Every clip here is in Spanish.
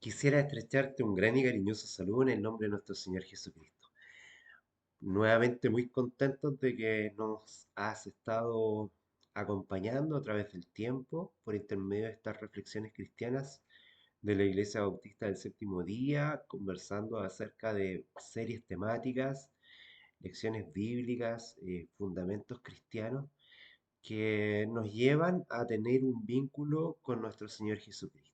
Quisiera estrecharte un gran y cariñoso saludo en el nombre de nuestro Señor Jesucristo. Nuevamente muy contentos de que nos has estado acompañando a través del tiempo por intermedio de estas reflexiones cristianas de la Iglesia Bautista del Séptimo Día, conversando acerca de series temáticas, lecciones bíblicas, fundamentos cristianos que nos llevan a tener un vínculo con nuestro Señor Jesucristo.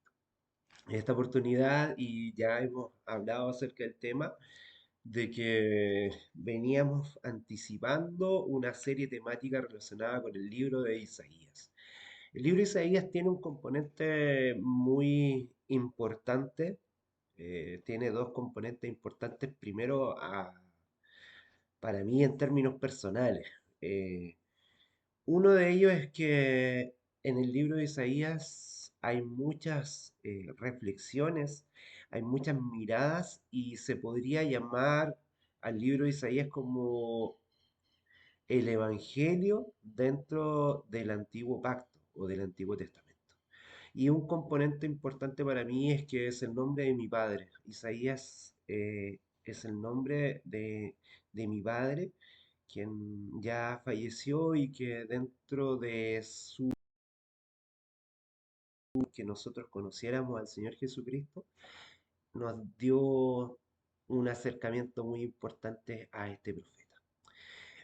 En esta oportunidad, y ya hemos hablado acerca del tema, de que veníamos anticipando una serie temática relacionada con el libro de Isaías. El libro de Isaías tiene un componente muy importante, tiene dos componentes importantes. Primero, para mí en términos personales. Eh, Uno de ellos es que en el libro de Isaías hay muchas reflexiones, hay muchas miradas y se podría llamar al libro de Isaías como el Evangelio dentro del Antiguo Pacto o del Antiguo Testamento. Y un componente importante para mí es que es el nombre de mi padre. Isaías es el nombre de mi padre, quien ya falleció y que dentro de su que nosotros conociéramos al Señor Jesucristo, nos dio un acercamiento muy importante a este profeta.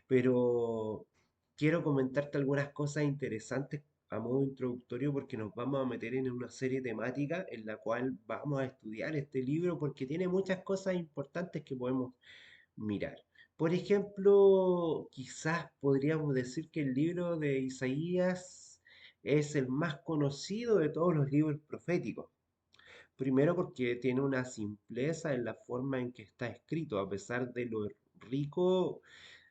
Pero quiero comentarte algunas cosas interesantes a modo introductorio porque nos vamos a meter en una serie temática en la cual vamos a estudiar este libro porque tiene muchas cosas importantes que podemos mirar. Por ejemplo, quizás podríamos decir que el libro de Isaías es el más conocido de todos los libros proféticos. Primero porque tiene una simpleza en la forma en que está escrito, a pesar de lo rico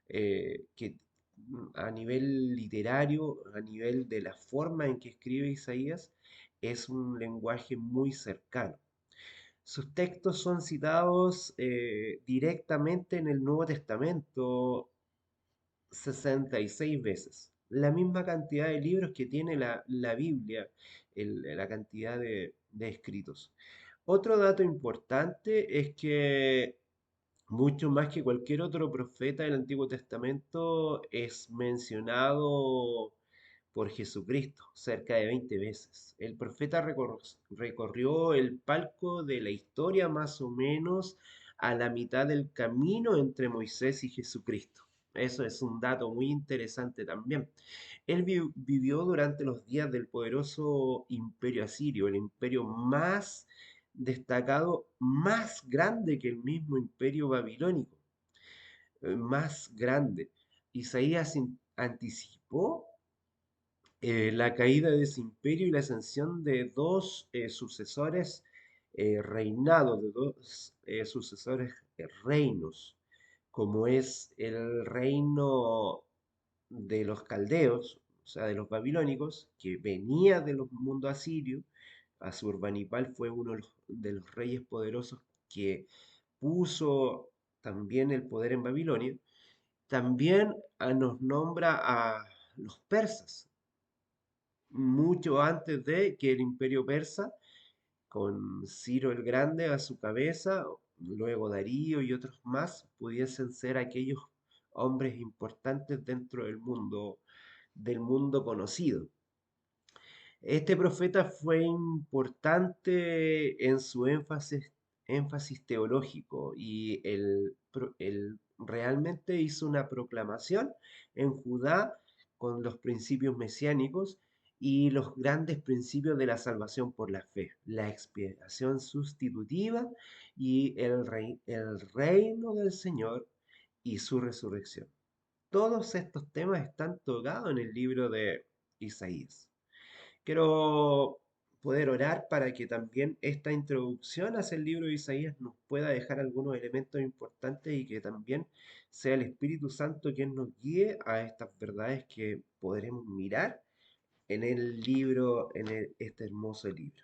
que a nivel literario, a nivel de la forma en que escribe Isaías, es un lenguaje muy cercano. Sus textos son citados directamente en el Nuevo Testamento 66 veces. La misma cantidad de libros que tiene la Biblia, la cantidad de escritos. Otro dato importante es que mucho más que cualquier otro profeta del Antiguo Testamento es mencionado por Jesucristo cerca de 20 veces. El profeta recorrió el palco de la historia más o menos a la mitad del camino entre Moisés y Jesucristo. Eso es un dato muy interesante también. Él vivió durante los días del poderoso imperio asirio, el imperio más destacado, más grande que el mismo imperio babilónico, más grande. Isaías anticipó la caída de ese imperio y la ascensión de dos sucesores reinados, de dos sucesores reinos, como es el reino de los caldeos, o sea, de los babilónicos, que venía del mundo asirio. Asurbanipal fue uno de los reyes poderosos que puso también el poder en Babilonia. También nos nombra a los persas, mucho antes de que el imperio persa, con Ciro el Grande a su cabeza, luego Darío y otros más, pudiesen ser aquellos hombres importantes dentro del mundo conocido. Este profeta fue importante en su énfasis teológico y él realmente hizo una proclamación en Judá con los principios mesiánicos y los grandes principios de la salvación por la fe, la expiación sustitutiva y el reino del Señor y su resurrección. Todos estos temas están tocados en el libro de Isaías. Quiero poder orar para que también esta introducción hacia el libro de Isaías nos pueda dejar algunos elementos importantes y que también sea el Espíritu Santo quien nos guíe a estas verdades que podremos mirar en el libro, este hermoso libro.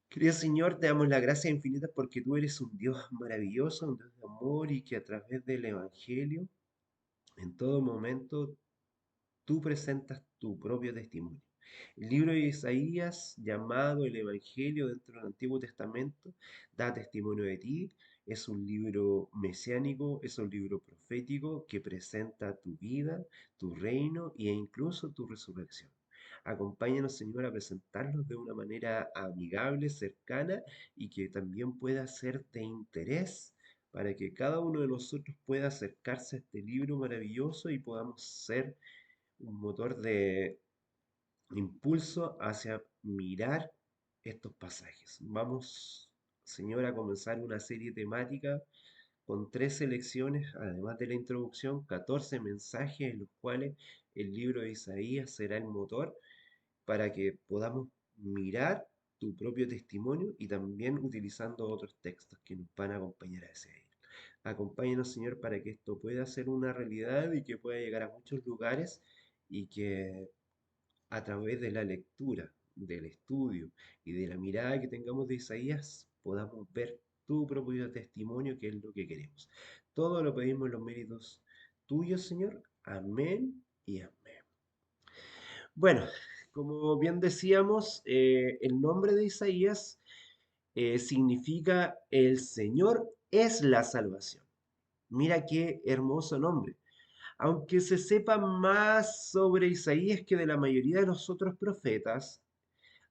Querido Señor, te damos la gracia infinita porque tú eres un Dios maravilloso, un Dios de amor y que a través del Evangelio, en todo momento, tú presentas tu propio testimonio. El libro de Isaías, llamado el Evangelio dentro del Antiguo Testamento, da testimonio de ti. Es un libro mesiánico, es un libro profético que presenta tu vida, tu reino e incluso tu resurrección. Acompáñanos, Señor, a presentarlos de una manera amigable, cercana y que también pueda ser de interés para que cada uno de nosotros pueda acercarse a este libro maravilloso y podamos ser un motor de impulso hacia mirar estos pasajes. Vamos, Señor, a comenzar una serie temática con 3 lecciones, además de la introducción, 14 mensajes en los cuales el libro de Isaías será el motor para que podamos mirar tu propio testimonio y también utilizando otros textos que nos van a acompañar a ese. Acompáñanos, Señor, para que esto pueda ser una realidad y que pueda llegar a muchos lugares y que a través de la lectura, del estudio y de la mirada que tengamos de Isaías, podamos ver tu propio testimonio, que es lo que queremos. Todo lo pedimos en los méritos tuyos, Señor. Amén y amén. Bueno, como bien decíamos, el nombre de Isaías significa el Señor es la salvación. Mira qué hermoso nombre. Aunque se sepa más sobre Isaías que de la mayoría de los otros profetas,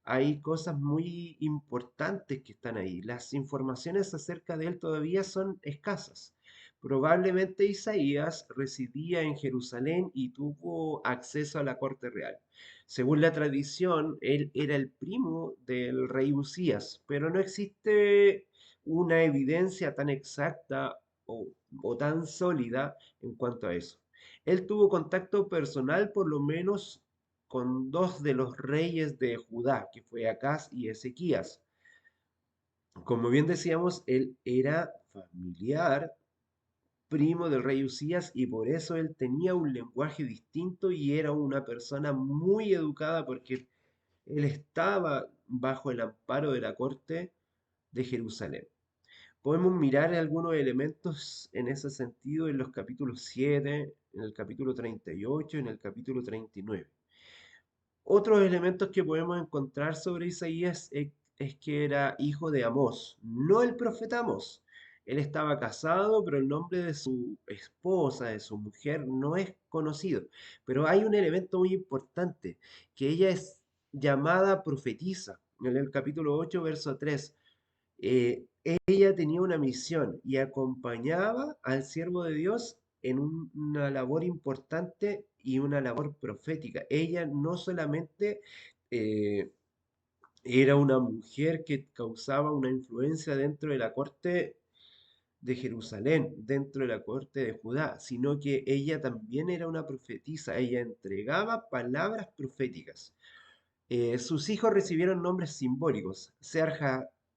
hay cosas muy importantes que están ahí. Las informaciones acerca de él todavía son escasas. Probablemente Isaías residía en Jerusalén y tuvo acceso a la corte real. Según la tradición, él era el primo del rey Usías, pero no existe una evidencia tan exacta o tan sólida en cuanto a eso. Él tuvo contacto personal por lo menos con dos de los reyes de Judá, que fue Acaz y Ezequías. Como bien decíamos, él era familiar, primo del rey Usías, y por eso él tenía un lenguaje distinto y era una persona muy educada porque él estaba bajo el amparo de la corte de Jerusalén. Podemos mirar algunos elementos en ese sentido en los capítulos 7, en el capítulo 38, en el capítulo 39. Otros elementos que podemos encontrar sobre Isaías es que era hijo de Amós, no el profeta Amós. Él estaba casado, pero el nombre de su esposa, de su mujer, no es conocido. Pero hay un elemento muy importante, que ella es llamada profetisa. En el capítulo 8, verso 3, ella tenía una misión y acompañaba al siervo de Dios en una labor importante y una labor profética. Ella no solamente eh, era una mujer que causaba una influencia dentro de la corte de Jerusalén, dentro de la corte de Judá, sino que ella también era una profetisa. Ella entregaba palabras proféticas. Sus hijos recibieron nombres simbólicos.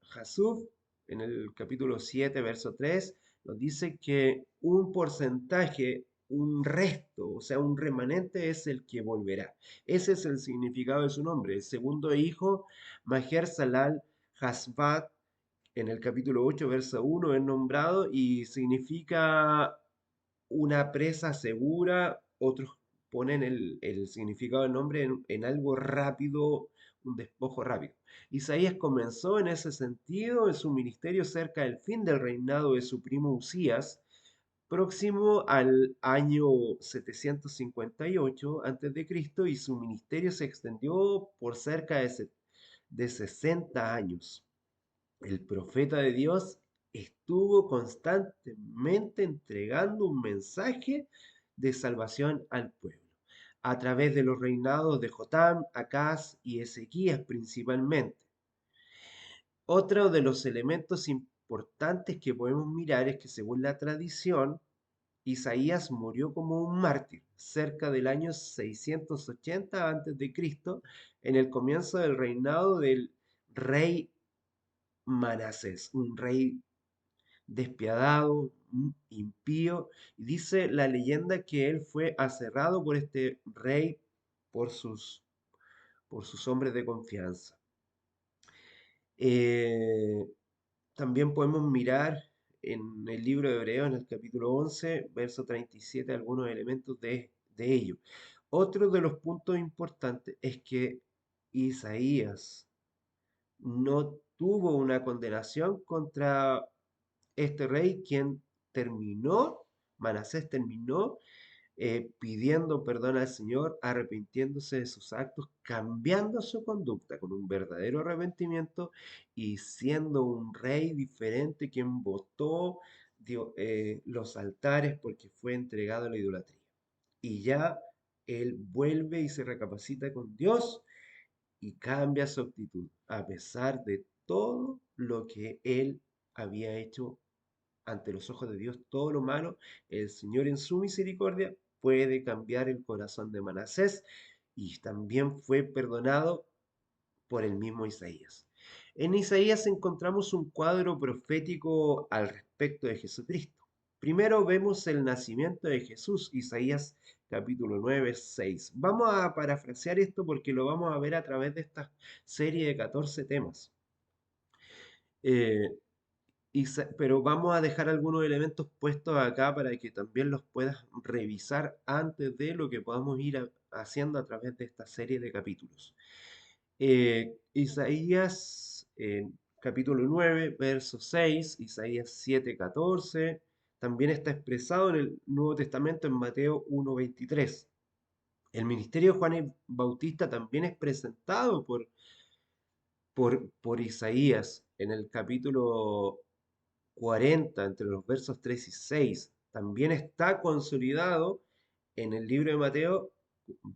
Jasub, en el capítulo 7, verso 3, nos dice que un porcentaje, un resto, o sea, un remanente es el que volverá. Ese es el significado de su nombre. El segundo hijo, Maher Salal Hasbat, en el capítulo 8, verso 1, es nombrado y significa una presa segura, otros ponen el significado del nombre en algo rápido, un despojo rápido. Isaías comenzó en ese sentido en su ministerio cerca del fin del reinado de su primo Usías, próximo al año 758 a.C., y su ministerio se extendió por cerca de 60 años. El profeta de Dios estuvo constantemente entregando un mensaje de salvación al pueblo, a través de los reinados de Jotam, Acaz y Ezequías principalmente. Otro de los elementos importantes que podemos mirar es que según la tradición, Isaías murió como un mártir cerca del año 680 a.C., en el comienzo del reinado del rey Manasés, un rey despiadado, impío. Y dice la leyenda que él fue aserrado por este rey, por por sus hombres de confianza. Eh, También podemos mirar en el libro de Hebreo, en el capítulo 11, verso 37, algunos elementos de ello. Otro de los puntos importantes es que Isaías no tuvo una condenación contra este rey, quien terminó, Manasés terminó pidiendo perdón al Señor, arrepintiéndose de sus actos, cambiando su conducta con un verdadero arrepentimiento y siendo un rey diferente quien botó los altares porque fue entregado a la idolatría. Y ya él vuelve y se recapacita con Dios y cambia su actitud, a pesar de todo lo que él había hecho ante los ojos de Dios, todo lo malo. El Señor en su misericordia puede cambiar el corazón de Manasés y también fue perdonado por el mismo Isaías. En Isaías encontramos un cuadro profético al respecto de Jesucristo. Primero vemos el nacimiento de Jesús, Isaías capítulo 9, 6. Vamos a parafrasear esto porque lo vamos a ver a través de esta serie de 14 temas. Eh, pero vamos a dejar algunos elementos puestos acá para que también los puedas revisar antes de lo que podamos ir haciendo a través de esta serie de capítulos. Isaías capítulo 9 verso 6, Isaías 7 14 también está expresado en el Nuevo Testamento en Mateo 1 23. El ministerio de Juan el Bautista también es presentado por Isaías en el capítulo 40 entre los versos 3 y 6. También está consolidado en el libro de Mateo,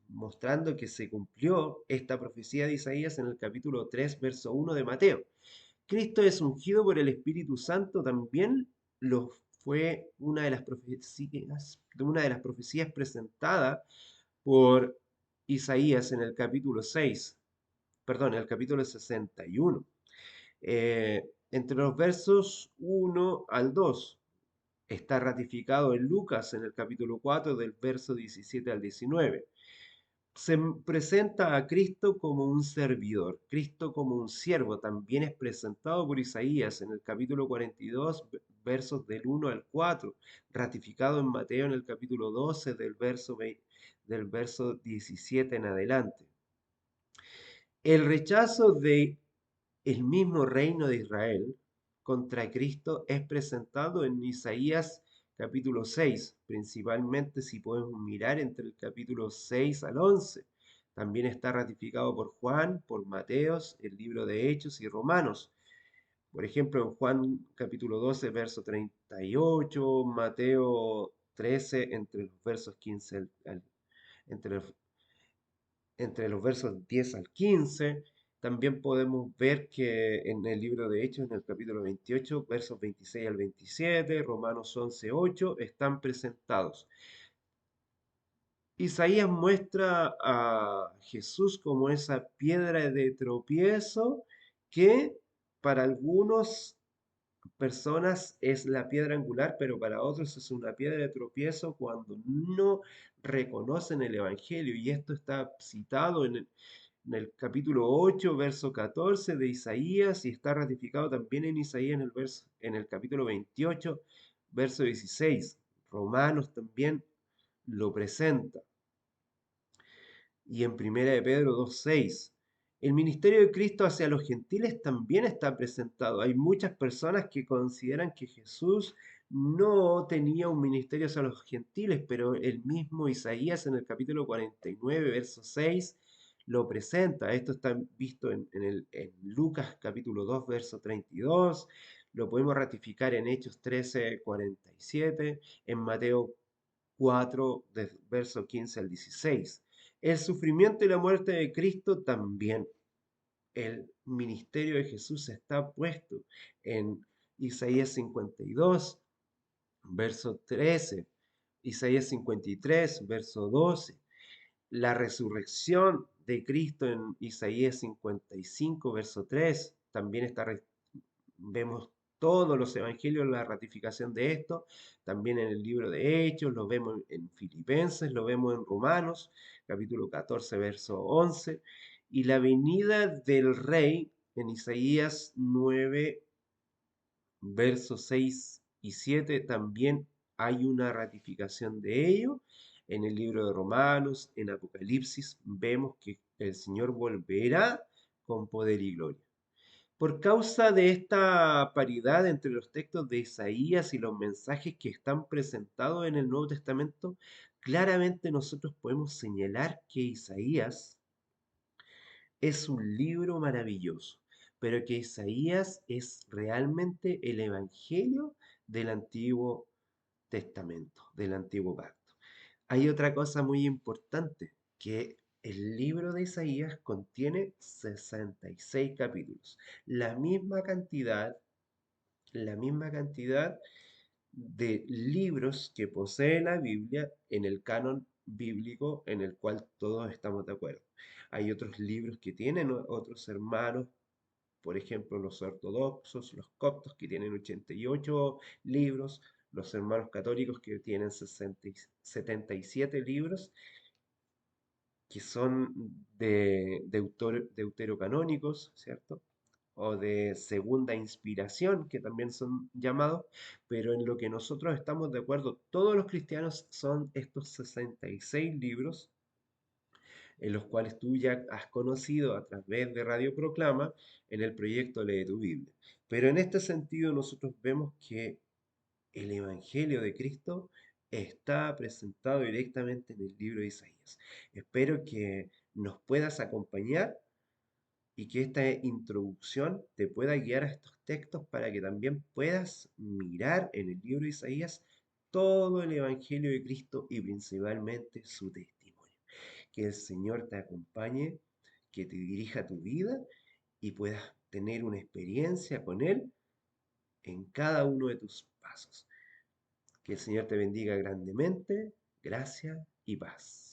mostrando que se cumplió esta profecía de Isaías en el capítulo 3, verso 1 de Mateo. Cristo es ungido por el Espíritu Santo, también lo fue una de las profecías presentada por Isaías en el capítulo 6, perdón, en el capítulo 61. Entre los versos 1 al 2 está ratificado en Lucas en el capítulo 4 del verso 17 al 19. Se presenta a Cristo como un servidor, Cristo como un siervo, también es presentado por Isaías en el capítulo 42, versos del 1 al 4, ratificado en Mateo en el capítulo 12 del verso 17 en adelante. El rechazo de el mismo reino de Israel contra Cristo es presentado en Isaías capítulo 6, principalmente si podemos mirar entre el capítulo 6 al 11. También está ratificado por Juan, por Mateos, el libro de Hechos y Romanos. Por ejemplo, en Juan capítulo 12, verso 38, Mateo 13, entre los versos 15 entre los entre los versos 10 al 15. También podemos ver que en el libro de Hechos, en el capítulo 28, versos 26 al 27, Romanos 11, 8, están presentados. Isaías muestra a Jesús como esa piedra de tropiezo que para algunos personas es la piedra angular, pero para otros es una piedra de tropiezo cuando no reconocen el Evangelio. Y esto está citado en el capítulo 8 verso 14 de Isaías, y está ratificado también en Isaías en el capítulo 28 verso 16. Romanos también lo presenta. Y en Primera de Pedro 2:6. El ministerio de Cristo hacia los gentiles también está presentado. Hay muchas personas que consideran que Jesús no tenía un ministerio hacia los gentiles, pero el mismo Isaías en el capítulo 49, verso 6, lo presenta. Esto está visto en Lucas capítulo 2, verso 32. Lo podemos ratificar en Hechos 13, 47, en Mateo 4, verso 15 al 16. El sufrimiento y la muerte de Cristo también. El ministerio de Jesús está puesto en Isaías 52, verso 13, Isaías 53, verso 12, la resurrección de Cristo en Isaías 55, verso 3, también vemos todos los evangelios la ratificación de esto, también en el libro de Hechos, lo vemos en Filipenses, lo vemos en Romanos, capítulo 14, verso 11, y la venida del rey en Isaías 9, versos 6 y 7 también hay una ratificación de ello. En el libro de Romanos, en Apocalipsis, vemos que El Señor volverá con poder y gloria. Por causa de esta paridad entre los textos de Isaías y los mensajes que están presentados en el Nuevo Testamento, claramente nosotros podemos señalar que Isaías es un libro maravilloso, pero que Isaías es realmente el Evangelio del Antiguo Testamento, del Antiguo Pacto. Hay otra cosa muy importante, que el libro de Isaías contiene 66 capítulos, la misma cantidad, la misma cantidad de libros que posee la Biblia en el canon bíblico en el cual todos estamos de acuerdo. Hay otros libros que tienen otros hermanos, por ejemplo, los ortodoxos, los coptos, que tienen 88 libros, los hermanos católicos que tienen 77 libros, que son deuterocanónicos, ¿cierto? O de segunda inspiración, que también son llamados, pero en lo que nosotros estamos de acuerdo, todos los cristianos, son estos 66 libros en los cuales tú ya has conocido a través de Radio Proclama en el proyecto Lee tu Biblia. Pero en este sentido nosotros vemos que el Evangelio de Cristo está presentado directamente en el libro de Isaías. Espero que nos puedas acompañar y que esta introducción te pueda guiar a estos textos para que también puedas mirar en el libro de Isaías todo el Evangelio de Cristo y principalmente su testimonio. Que el Señor te acompañe, que te dirija tu vida y puedas tener una experiencia con Él en cada uno de tus pasos. Que el Señor te bendiga grandemente. Gracia y paz.